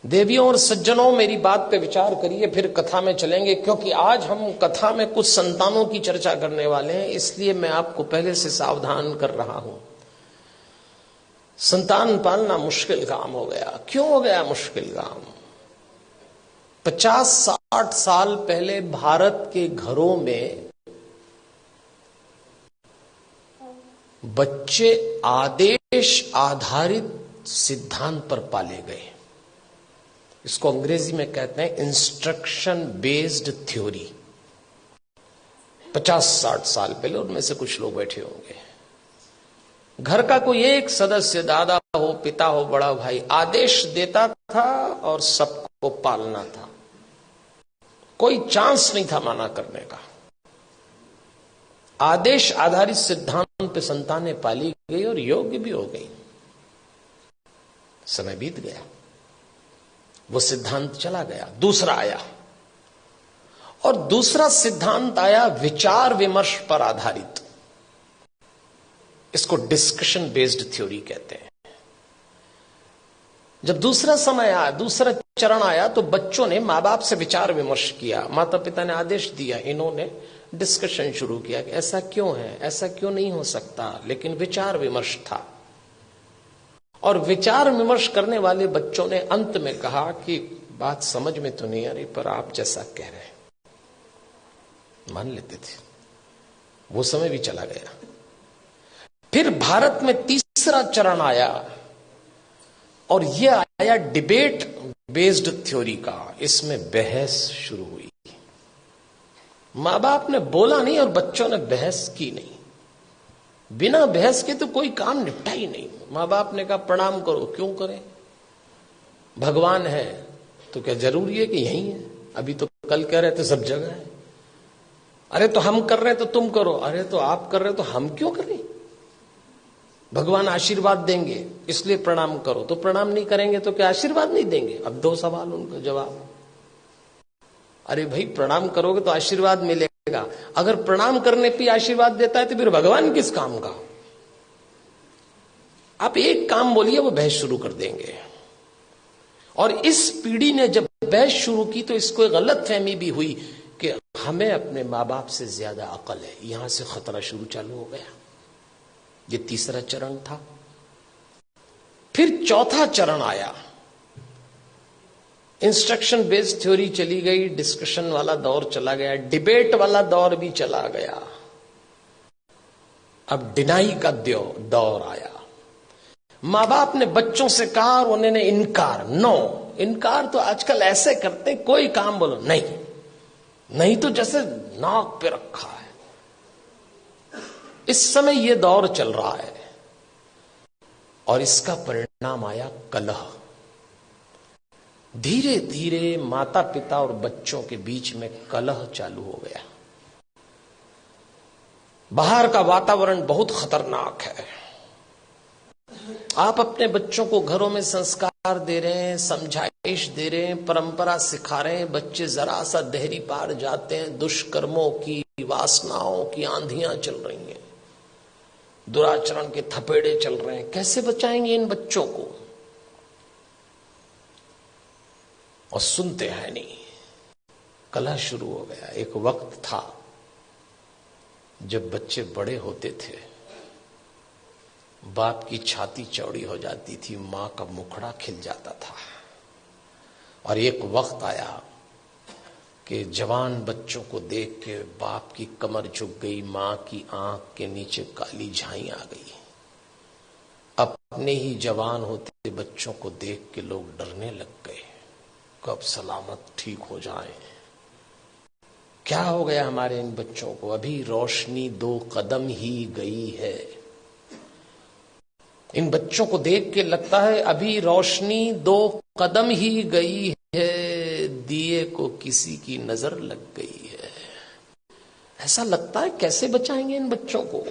देवियों और सज्जनों, मेरी बात पे विचार करिए, फिर कथा में चलेंगे। क्योंकि आज हम कथा में कुछ संतानों की चर्चा करने वाले हैं, इसलिए मैं आपको पहले से सावधान कर रहा हूं। संतान पालना मुश्किल काम हो गया। क्यों हो गया मुश्किल काम? 50-60 साल पहले भारत के घरों में बच्चे आदेश आधारित सिद्धांत पर पाले गए। इसको अंग्रेजी में कहते हैं इंस्ट्रक्शन बेस्ड थ्योरी। 50-60 साल पहले, उनमें से कुछ लोग बैठे होंगे, घर का कोई एक सदस्य, दादा हो, पिता हो, बड़ा भाई, आदेश देता था और सबको पालना था। कोई चांस नहीं था माना करने का। आदेश आधारित सिद्धांत पे संतानें पाली गई और योग्य भी हो गई। समय बीत गया, वो सिद्धांत चला गया, दूसरा आया। और दूसरा सिद्धांत आया विचार विमर्श पर आधारित। इसको डिस्कशन बेस्ड थ्योरी कहते हैं। जब दूसरा समय आया, दूसरा चरण आया, तो बच्चों ने मां बाप से विचार विमर्श किया। माता पिता ने आदेश दिया, इन्होंने डिस्कशन शुरू किया कि ऐसा क्यों है, ऐसा क्यों नहीं हो सकता। लेकिन विचार विमर्श था, और विचार विमर्श करने वाले बच्चों ने अंत में कहा कि बात समझ में तो नहीं आ रही, पर आप जैसा कह रहे हैं मान लेते थे। वो समय भी चला गया। फिर भारत में तीसरा चरण आया, और यह आया डिबेट बेस्ड थ्योरी का। इसमें बहस शुरू हुई। मां बाप ने बोला नहीं और बच्चों ने बहस की नहीं। बिना बहस के तो कोई काम निपटा ही नहीं। मां बाप ने कहा प्रणाम करो, क्यों करें? भगवान है तो क्या जरूरी है कि यही है? अभी तो कल कह रहे थे सब जगह है। अरे तो हम कर रहे हैं तो तुम करो। अरे तो आप कर रहे हो तो हम क्यों करें? भगवान आशीर्वाद देंगे इसलिए प्रणाम करो। तो प्रणाम नहीं करेंगे तो क्या आशीर्वाद नहीं देंगे? अब दो सवाल, उनका जवाब। अरे भाई, प्रणाम करोगे तो आशीर्वाद मिलेगा। अगर प्रणाम करने पे आशीर्वाद देता है तो फिर भगवान किस काम का? आप एक काम बोलिए, वो बहस शुरू कर देंगे। और इस पीढ़ी ने जब बहस शुरू की तो इसको एक गलत फहमी भी हुई कि हमें अपने मां बाप से ज्यादा अकल है। यहां से खतरा शुरू चालू हो गया। ये तीसरा चरण था। फिर चौथा चरण आया। इंस्ट्रक्शन बेस्ड थ्योरी चली गई, डिस्कशन वाला दौर चला गया, डिबेट वाला दौर भी चला गया। अब डिनाई का दौर आया। मां बाप ने बच्चों से कहा और उन्होंने इनकार। नो, इनकार तो आजकल ऐसे करते हैं, कोई काम बोलो नहीं, नहीं तो जैसे नाक पे रखा है। इस समय यह दौर चल रहा है, और इसका परिणाम आया कलह। धीरे धीरे माता पिता और बच्चों के बीच में कलह चालू हो गया। बाहर का वातावरण बहुत खतरनाक है। आप अपने बच्चों को घरों में संस्कार दे रहे हैं, समझाइश दे रहे हैं, परंपरा सिखा रहे हैं, बच्चे जरा सा देहरी पार जाते हैं, दुष्कर्मों की, वासनाओं की आंधियां चल रही हैं, दुराचरण के थपेड़े चल रहे हैं। कैसे बचाएंगे इन बच्चों को? और सुनते हैं नहीं। कलह शुरू हो गया। एक वक्त था जब बच्चे बड़े होते थे, बाप की छाती चौड़ी हो जाती थी, मां का मुखड़ा खिल जाता था। और एक वक्त आया कि जवान बच्चों को देख के बाप की कमर झुक गई, मां की आंख के नीचे काली झाई आ गई। अपने ही जवान होते बच्चों को देख के लोग डरने लग गए, कब सलामत ठीक हो जाए। क्या हो गया हमारे इन बच्चों को? अभी रोशनी 2 कदम ही गई है। इन बच्चों को देख के लगता है अभी रोशनी 2 कदम ही गई है, दिए को किसी की नजर लग गई है। ऐसा लगता है। कैसे बचाएंगे इन बच्चों को?